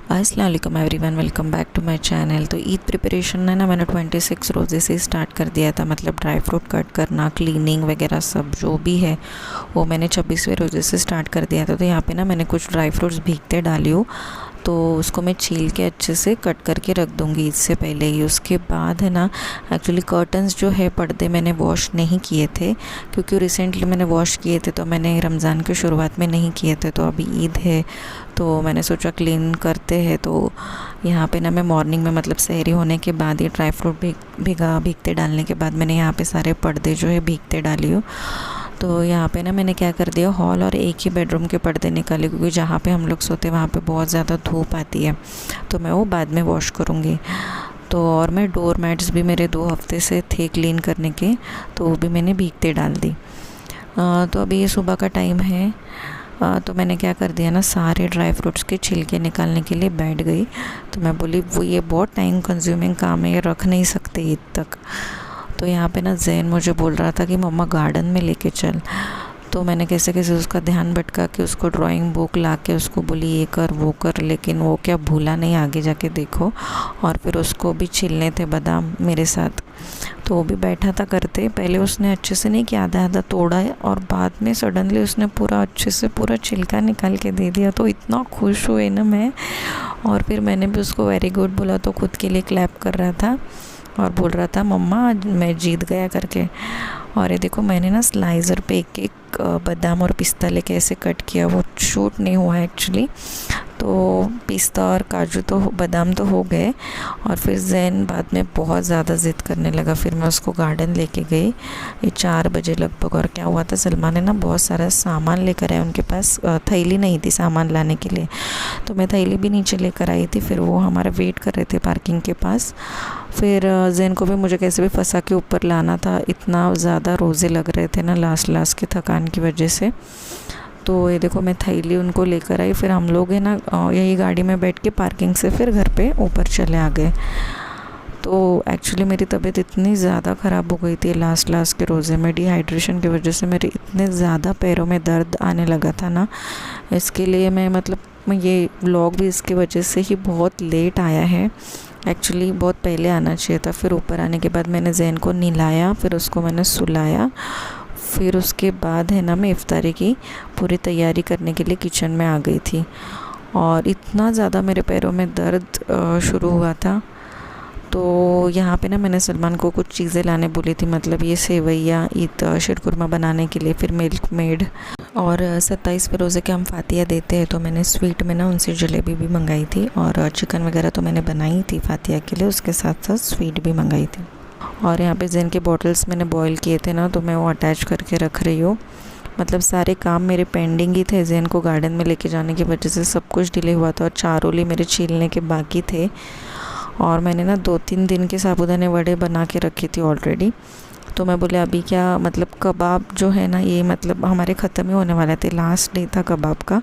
अस्सलाम वालेकुम everyone, welcome back to my channel. तो ईद प्रिपरेशन है ना, मैंने 26 रोज़े से स्टार्ट कर दिया था। मतलब ड्राई फ्रूट कट करना, क्लीनिंग वगैरह सब जो भी है वो मैंने 26वें रोज़े से स्टार्ट कर दिया था। तो यहाँ पे ना मैंने कुछ ड्राई फ्रूट्स भीगते डाली हूँ, तो उसको मैं छील के अच्छे से कट करके रख दूँगी इससे पहले ही। उसके बाद है ना, एक्चुअली कर्टन्स जो है पर्दे मैंने वॉश नहीं किए थे, क्योंकि रिसेंटली मैंने वॉश किए थे, तो मैंने रमज़ान की शुरुआत में नहीं किए थे। तो अभी ईद है तो मैंने सोचा क्लीन करते हैं। तो यहाँ पे ना मैं मॉर्निंग में मतलब सहरी होने के बाद ये ड्राई फ्रूट भीगते डालने के बाद मैंने यहाँ पे सारे पर्दे जो है भीगते डाली हूँ। तो यहाँ पे ना मैंने क्या कर दिया, हॉल और एक ही बेडरूम के पर्दे निकाले, क्योंकि जहाँ पे हम लोग सोते वहाँ पे बहुत ज़्यादा धूप आती है, तो मैं वो बाद में वॉश करूँगी। तो और मैं डोर मैट्स भी मेरे 2 हफ्ते से थे क्लीन करने के, तो वो भी मैंने भीगते डाल दी। तो अभी ये सुबह का टाइम है। तो मैंने क्या कर दिया ना, सारे ड्राई फ्रूट्स के छिलके निकालने के लिए बैठ गई। तो मैं बोली वो ये बहुत टाइम कंज्यूमिंग काम है, ये रख नहीं सकते ईद तक। तो यहाँ पे ना जैन मुझे बोल रहा था कि मम्मा गार्डन में लेके चल। तो मैंने कैसे कैसे उसका ध्यान भटका के उसको ड्राइंग बुक ला के उसको बोली ये कर वो कर, लेकिन वो क्या भूला नहीं, आगे जाके देखो। और फिर उसको भी छीलने थे बादाम मेरे साथ, तो वो भी बैठा था करते। पहले उसने अच्छे से नहीं किया, आधा आधा तोड़ा है, और बाद में सडनली उसने पूरा अच्छे से पूरा छिलका निकाल के दे दिया। तो इतना खुश हुई ना मैं, और फिर मैंने भी उसको वेरी गुड बोला, तो खुद के लिए क्लैप कर रहा था और बोल रहा था मम्मा आज मैं जीत गया करके। और ये देखो मैंने ना स्लाइज़र पे एक एक बादाम और पिस्ता लेके ऐसे कट किया, वो शूट नहीं हुआ एक्चुअली। तो पिस्ता और काजू तो बादाम तो हो गए, और फिर जैन बाद में बहुत ज़्यादा ज़िद करने लगा। फिर मैं उसको गार्डन लेके गई, ये 4 बजे लगभग। और क्या हुआ था, सलमान ने ना बहुत सारा सामान लेकर आया, उनके पास थैली नहीं थी सामान लाने के लिए, तो मैं थैली भी नीचे लेकर आई थी। फिर वो हमारा वेट कर रहे थे पार्किंग के पास। फिर जैन को भी मुझे कैसे भी फंसा के ऊपर लाना था, इतना ज़्यादा रोज़े लग रहे थे ना लास्ट की थकान की वजह से। तो ये देखो मैं थैली उनको लेकर आई, फिर हम लोग है ना यही गाड़ी में बैठ के पार्किंग से फिर घर पे ऊपर चले आ गए। तो एक्चुअली मेरी तबीयत इतनी ज़्यादा ख़राब हो गई थी लास्ट के रोज़े में, डिहाइड्रेशन की वजह से मेरे इतने ज़्यादा पैरों में दर्द आने लगा था ना। इसके लिए मैं मतलब ये व्लॉग भी इसकी वजह से ही बहुत लेट आया है। एक्चुअली बहुत पहले आना चाहिए था। फिर ऊपर आने के बाद मैंने जैन को नहलाया, फिर उसको मैंने सुलाया। फिर उसके बाद है ना मैं इफ्तारी की पूरी तैयारी करने के लिए किचन में आ गई थी, और इतना ज़्यादा मेरे पैरों में दर्द शुरू हुआ था। तो यहाँ पे ना मैंने सलमान को कुछ चीज़ें लाने बोली थी, मतलब ये सेवैया ईद शीरकुरमा बनाने के लिए, फिर मिल्क मेड, और 27वें रोज़े के हम फातिया देते हैं, तो मैंने स्वीट में ना उनसे जलेबी भी मंगाई थी, और चिकन वगैरह तो मैंने बनाई थी फातिया के लिए, उसके साथ साथ स्वीट भी मंगाई थी। और यहाँ पे जैन के बॉटल्स मैंने बॉईल किए थे ना, तो मैं वो अटैच करके रख रही हूँ। मतलब सारे काम मेरे पेंडिंग ही थे, जैन को गार्डन में लेके जाने की वजह से सब कुछ डिले हुआ था, और चारोली मेरे छीलने के बाकी थे। और मैंने ना 2-3 दिन के साबूदाने वड़े बना के रखे थे ऑलरेडी। तो मैं बोले अभी क्या, मतलब कबाब जो है ना ये मतलब हमारे ख़त्म ही होने वाला थे, लास्ट डे था कबाब का।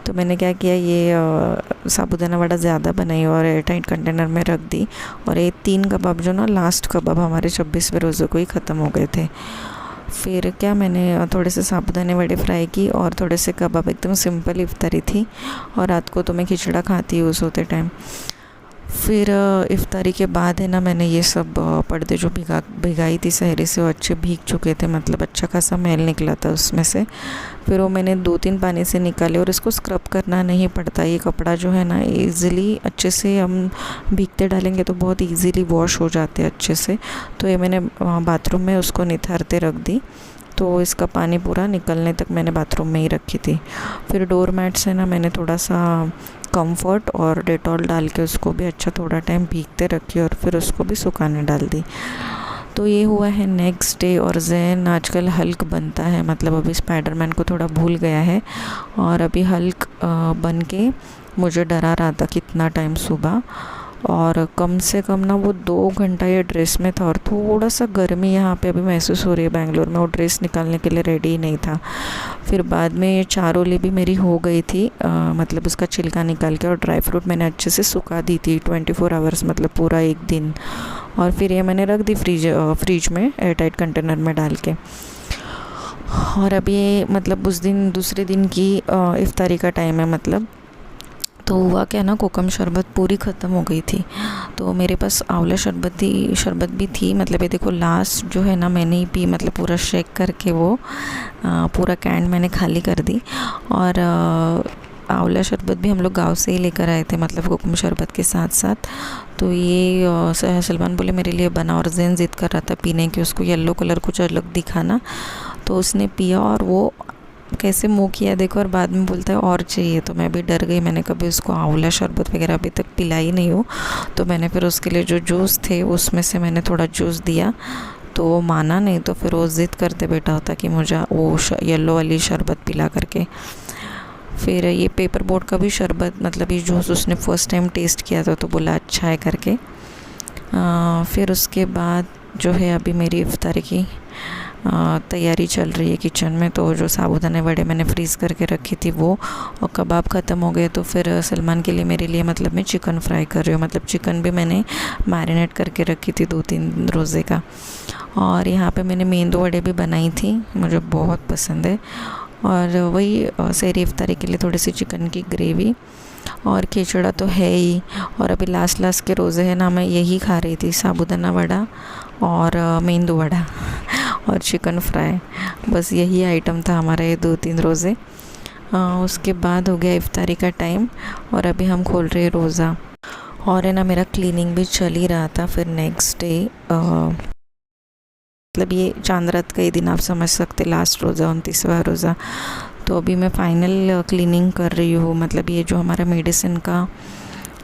तो मैंने क्या किया, ये साबूदाना वड़ा ज़्यादा बनाई और एयरटाइट कंटेनर में रख दी। और ये 3 कबाब जो ना लास्ट कबाब हमारे 26वें रोज़े को ही ख़त्म हो गए थे। फिर क्या, मैंने थोड़े से साबूदाने वड़े फ्राई की और थोड़े से कबाब, एकदम सिंपल इफ्तारी थी। और रात को तो मैं खिचड़ा खाती हूँ सोते टाइम। फिर इफ्तारी के बाद है ना मैंने ये सब पर्दे जो भिगाई थी सहरी से, वो अच्छे भीग चुके थे, मतलब अच्छा खासा मैल निकला था उसमें से। फिर वो मैंने 2-3 पानी से निकाले, और इसको स्क्रब करना नहीं पड़ता, ये कपड़ा जो है ना ईज़िली अच्छे से हम भीगते डालेंगे तो बहुत ईज़िली वॉश हो जाते हैं अच्छे से। तो ये मैंने बाथरूम में उसको निथारते रख दी, तो इसका पानी पूरा निकलने तक मैंने बाथरूम में ही रखी थी। फिर डोर मैट से ना मैंने थोड़ा सा कंफर्ट और डेटॉल डाल के उसको भी अच्छा थोड़ा टाइम भीगते रखी, और फिर उसको भी सुखाने डाल दी। तो ये हुआ है नेक्स्ट डे। और जैन आजकल हल्क बनता है, मतलब अभी स्पाइडरमैन को थोड़ा भूल गया है, और अभी हल्क बन के मुझे डरा रहा था कितना टाइम सुबह। और कम से कम ना वो 2 घंटा ये ड्रेस में था, और थोड़ा सा गर्मी यहाँ पे अभी महसूस हो रही है बेंगलोर में, वो ड्रेस निकालने के लिए रेडी ही नहीं था। फिर बाद में ये चारोली भी मेरी हो गई थी, मतलब उसका छिलका निकाल के, और ड्राई फ्रूट मैंने अच्छे से सुखा दी थी 24 आवर्स, मतलब पूरा एक दिन। और फिर ये मैंने रख दी फ्रिज में एयरटाइट कंटेनर में डाल के। और अभी मतलब उस दिन दूसरे दिन की इफ्तारी का टाइम है मतलब। तो हुआ क्या ना, कोकम शरबत पूरी ख़त्म हो गई थी। तो मेरे पास आंवला शरबत भी थी। मतलब ये देखो लास्ट जो है ना मैंने ही पी, मतलब पूरा शेक करके वो पूरा कैन मैंने खाली कर दी। और आंवला शरबत भी हम लोग गांव से ही लेकर आए थे, मतलब कोकम शरबत के साथ साथ। तो ये सलमान बोले मेरे लिए बना, और जैन ज़िद कर रहा था पीने की, उसको येलो कलर कुछ अलग दिखाना। तो उसने पिया और वो कैसे मुँह किया देखो, और बाद में बोलता है और चाहिए। तो मैं भी डर गई, मैंने कभी उसको आंवला शरबत वगैरह अभी तक पिलाई नहीं हूँ। तो मैंने फिर उसके लिए जो जूस थे उसमें से मैंने थोड़ा जूस दिया, तो वो माना नहीं। तो फिर वो ज़िद करते बैठा होता कि मुझे वो येलो वाली शरबत पिला करके। फिर ये पेपर बोट का भी शरबत, मतलब ये जूस उसने फ़र्स्ट टाइम टेस्ट किया था तो बोला अच्छा है करके। फिर उसके बाद जो है अभी मेरी इफ्तारी की तैयारी चल रही है किचन में। तो जो साबूदाने वड़े मैंने फ्रीज़ करके रखी थी वो, और कबाब ख़त्म हो गए। तो फिर सलमान के लिए मेरे लिए मतलब मैं चिकन फ्राई कर रही हूँ। मतलब चिकन भी मैंने मैरिनेट करके रखी थी 2-3 रोज़े का। और यहाँ पे मैंने मेंदू वड़े भी बनाई थी, मुझे बहुत पसंद है। और वही सहरी इफ्तारी के लिए थोड़ी सी चिकन की ग्रेवी, और खिचड़ा तो है ही। और अभी लास्ट के रोज़े हैं ना, मैं यही खा रही थी, साबूदाना वड़ा और मेंदू वड़ा और चिकन फ्राई। बस यही आइटम था हमारा ये 2-3 रोज़े। उसके बाद हो गया इफ्तारी का टाइम, और अभी हम खोल रहे हैं रोज़ा। और है ना मेरा क्लीनिंग भी चल ही रहा था। फिर नेक्स्ट डे मतलब ये चांद रात का ही दिन आप समझ सकते, लास्ट रोज़ा 29वां रोज़ा। तो अभी मैं फ़ाइनल क्लीनिंग कर रही हूँ। मतलब ये जो हमारा मेडिसिन का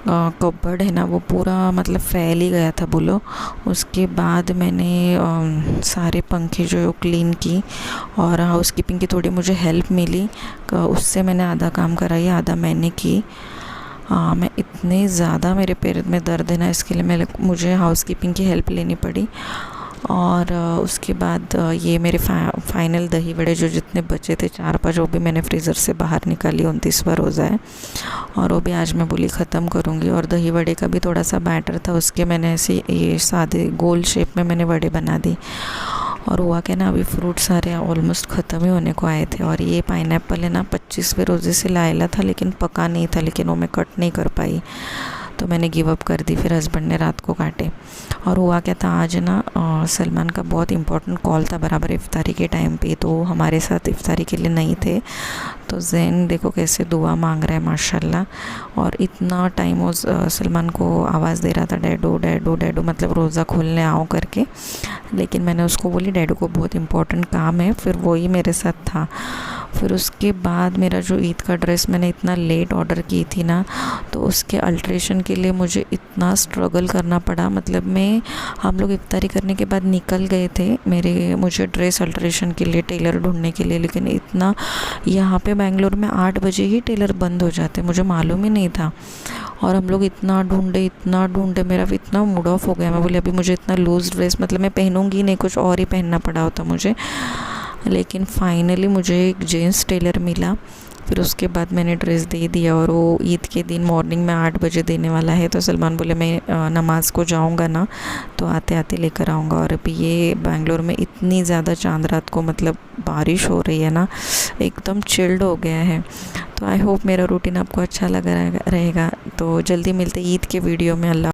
कपबोर्ड है ना, वो पूरा मतलब फैल ही गया था बोलो। उसके बाद मैंने सारे पंखे जो है वो क्लीन की, और हाउसकीपिंग की थोड़ी मुझे हेल्प मिली, उससे मैंने आधा काम कराई, आधा मैंने की। मैं इतने ज़्यादा मेरे पैर में दर्द है ना, इसके लिए मुझे हाउसकीपिंग की हेल्प लेनी पड़ी। और उसके बाद ये मेरे फाइनल दही वड़े जो जितने बचे थे 4-5, वो भी मैंने फ्रीज़र से बाहर निकाली। 29वां रोज़ा है और वो भी आज मैं बोली ख़त्म करूँगी। और दही वड़े का भी थोड़ा सा बैटर था, उसके मैंने ऐसे ये सादे गोल शेप में मैंने वड़े बना दी। और हुआ क्या ना, अभी फ्रूट सारे ऑलमोस्ट ख़त्म ही होने को आए थे। और ये पाइनएप्पल है ना 25वें रोज़े से लाया था, लेकिन पका नहीं था, लेकिन वो मैं कट नहीं कर पाई, तो मैंने गिव अप कर दी। फिर हस्बैंड ने रात को काटे। और हुआ क्या था, आज ना सलमान का बहुत इम्पोर्टेंट कॉल था बराबर इफ्तारी के टाइम पे, तो हमारे साथ इफ्तारी के लिए नहीं थे। तो जैन देखो कैसे दुआ मांग रहा है माशाल्लाह। और इतना टाइम वो सलमान को आवाज़ दे रहा था डैडू डैडू डैडू, मतलब रोज़ा खोलने आओ करके। लेकिन मैंने उसको बोली डैडू को बहुत इम्पोर्टेंट काम है, फिर वही मेरे साथ था। फिर उसके बाद मेरा जो ईद का ड्रेस मैंने इतना लेट ऑर्डर की थी ना, तो उसके अल्ट्रेशन के लिए मुझे इतना स्ट्रगल करना पड़ा। मतलब हम लोग इफ्तारी करने के बाद निकल गए थे मुझे ड्रेस अल्ट्रेशन के लिए, टेलर ढूंढने के लिए। लेकिन इतना यहाँ पे बेंगलोर में 8 बजे ही टेलर बंद हो जाते, मुझे मालूम ही नहीं था। और हम लोग इतना ढूंढे, मेरा भी इतना मूड ऑफ हो गया। मैं बोली अभी मुझे इतना लूज़ ड्रेस मतलब मैं पहनूंगी नहीं, कुछ और ही पहनना पड़ा होता मुझे। लेकिन फाइनली मुझे एक जेंट्स टेलर मिला। फिर उसके बाद मैंने ड्रेस दे दिया, और वो ईद के दिन मॉर्निंग में 8 बजे देने वाला है। तो सलमान बोले मैं नमाज़ को जाऊंगा ना, तो आते आते लेकर आऊँगा। और अभी ये बेंगलोर में इतनी ज़्यादा चांद रात को मतलब बारिश हो रही है ना, एकदम चिल्ड हो गया है। तो आई होप मेरा रूटीन आपको अच्छा लगा रहेगा। तो जल्दी मिलते ईद के वीडियो में। अल्लाह।